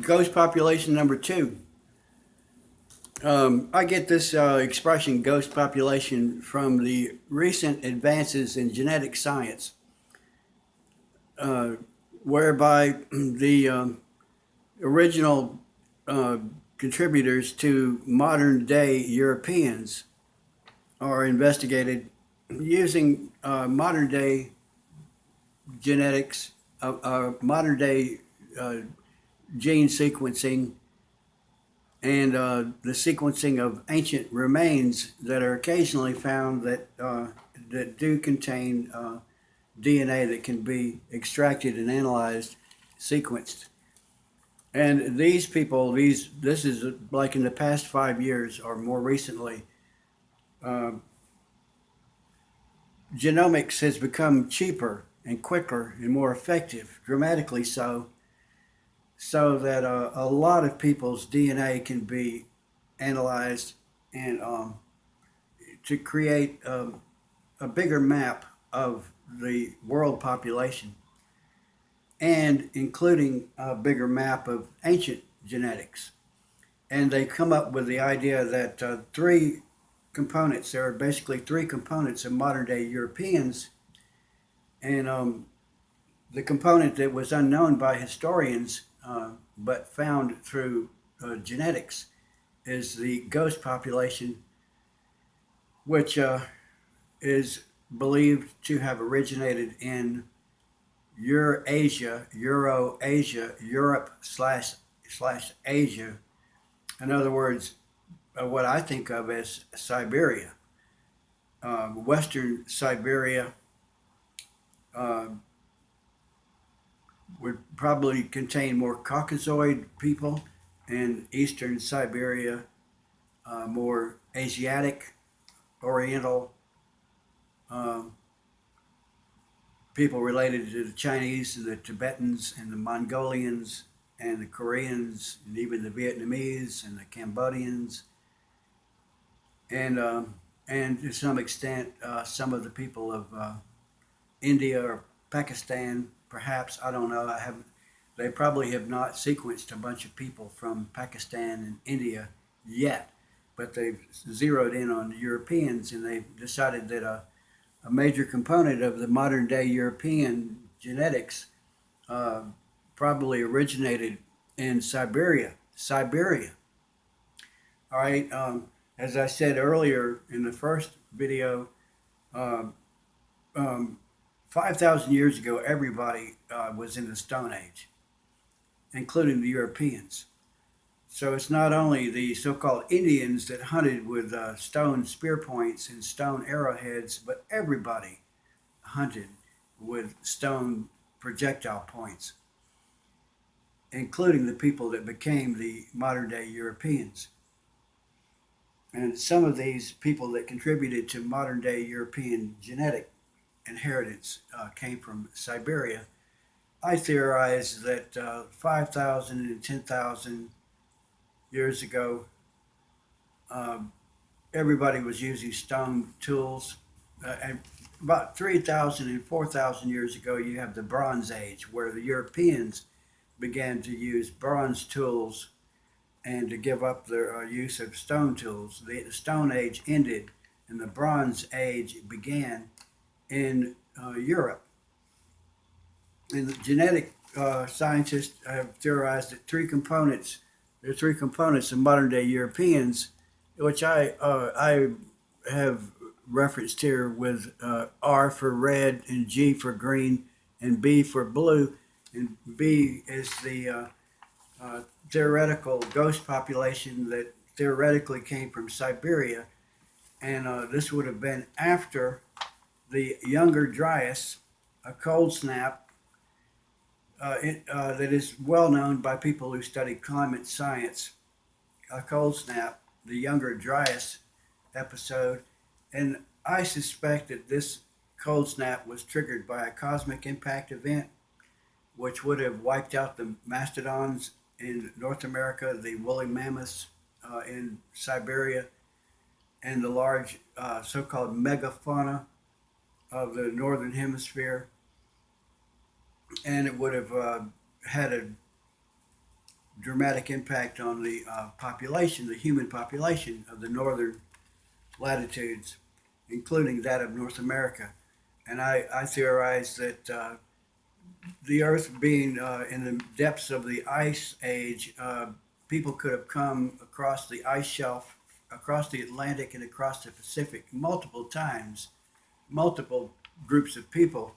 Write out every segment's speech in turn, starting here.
Ghost population number two. I get this expression, ghost population, from the recent advances in genetic science, uh, whereby the original uh, contributors to modern day Europeans are investigated using modern day genetics, modern day uh, gene sequencing, and the sequencing of ancient remains that are occasionally found that do contain DNA that can be extracted and analyzed, sequenced. And these people, this is like in the past 5 years or more recently, uh, genomics has become cheaper and quicker and more effective, dramatically so, so that a lot of people's DNA can be analyzed and to create a bigger map of the world population and including a bigger map of ancient genetics. And they come up with the idea that three components, there are basically three components of modern day Europeans. And the component that was unknown by historians but found through genetics is the ghost population, which is believed to have originated in Eurasia, Europe slash Asia. In other words, what I think of as Siberia, Western Siberia uh, would probably contain more Caucasoid people, and Eastern Siberia more Asiatic, Oriental um, people related to the Chinese and the Tibetans and the Mongolians and the Koreans and even the Vietnamese and the Cambodians and and to some extent some of the people of India or Pakistan, perhaps. I don't know. I have. They probably have not sequenced a bunch of people from Pakistan and India yet, but they've zeroed in on the Europeans and they've decided that a major component of the modern day European genetics uh, probably originated in Siberia. Siberia. All right. As I said earlier in the first video, uh, um, 5,000 years ago, everybody was in the Stone Age, including the Europeans. So it's not only the so called Indians that hunted with stone spear points and stone arrowheads, but everybody hunted with stone projectile points, including the people that became the modern day Europeans. And some of these people that contributed to modern day European genetic inheritance came from Siberia. I theorize that 5,000 and 10,000 years ago, um, everybody was using stone tools. And about 3,000 and 4,000 years ago, you have the Bronze Age, where the Europeans began to use bronze tools and to give up their use of stone tools. The Stone Age ended and the Bronze Age began in Europe. And the genetic scientists have theorized that there are three components of modern day Europeans, which I have referenced here with R for red and G for green and B for blue. And B is the theoretical ghost population that theoretically came from Siberia. And this would have been after the younger dryas, a cold snap that is well known by people who study climate science. A cold snap, the younger dryas episode. And I suspect that this cold snap was triggered by a cosmic impact event, which would have wiped out the mastodons in North America, the woolly mammoths in Siberia, and the large so called megafauna of the northern hemisphere. and it would have had a dramatic impact on the population, the human population of the northern latitudes, including that of North America. And I theorize that the Earth being in the depths of the ice age, people could have come across the ice shelf, across the Atlantic, and across the Pacific multiple times, multiple groups of people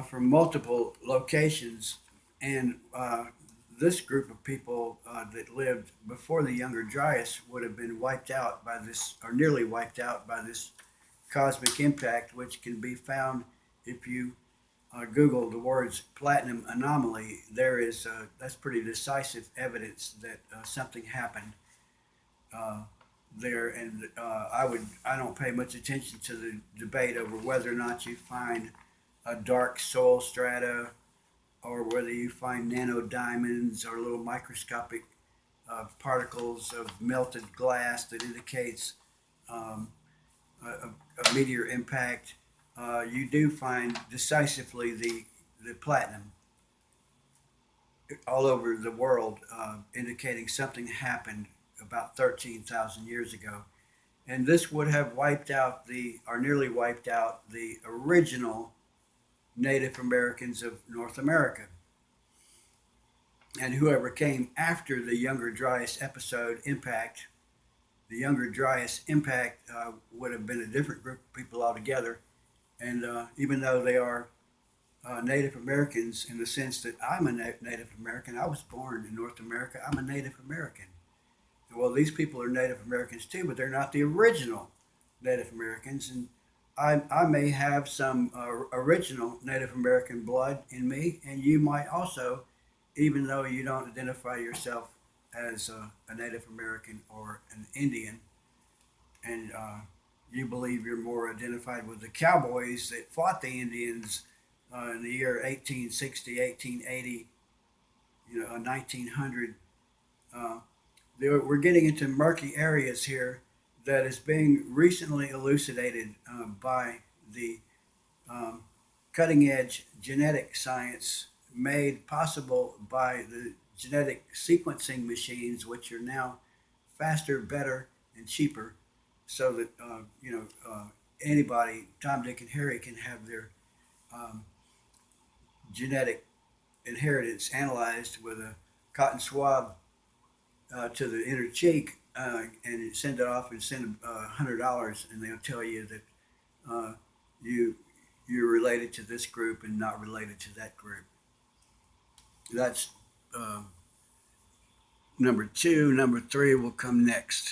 from multiple locations. And this group of people that lived before the Younger Dryas would have been wiped out by this, or nearly wiped out by this cosmic impact, which can be found if you Google the words platinum anomaly. There is that's pretty decisive evidence that something happened uh, there, and I don't pay much attention to the debate over whether or not you find a dark soil strata or whether you find nano diamonds or little microscopic particles of melted glass that indicates um, a meteor impact. You do find decisively the platinum all over the world, indicating something happened about 13,000 years ago. And this would have wiped out or nearly wiped out the original Native Americans of North America. And whoever came after the Younger Dryas episode impact, the Younger Dryas impact would have been a different group of people altogether. And even though they are Native Americans in the sense that I'm a Native American, I was born in North America, I'm a Native American. Well, these people are Native Americans too, but they're not the original Native Americans. And I may have some original Native American blood in me, and you might also, even though you don't identify yourself as a Native American or an Indian, and you believe you're more identified with the cowboys that fought the Indians in the year 1860, 1880, 1900. Uh, we're getting into murky areas here that is being recently elucidated by the um, cutting edge genetic science made possible by the genetic sequencing machines, which are now faster, better, and cheaper, so that anybody, Tom, Dick, and Harry, can have their um, genetic inheritance analyzed with a cotton swab to the inner cheek and send it off and send $100, and they'll tell you that uh, you you're related to this group and not related to that group. That's number two. Number three will come next.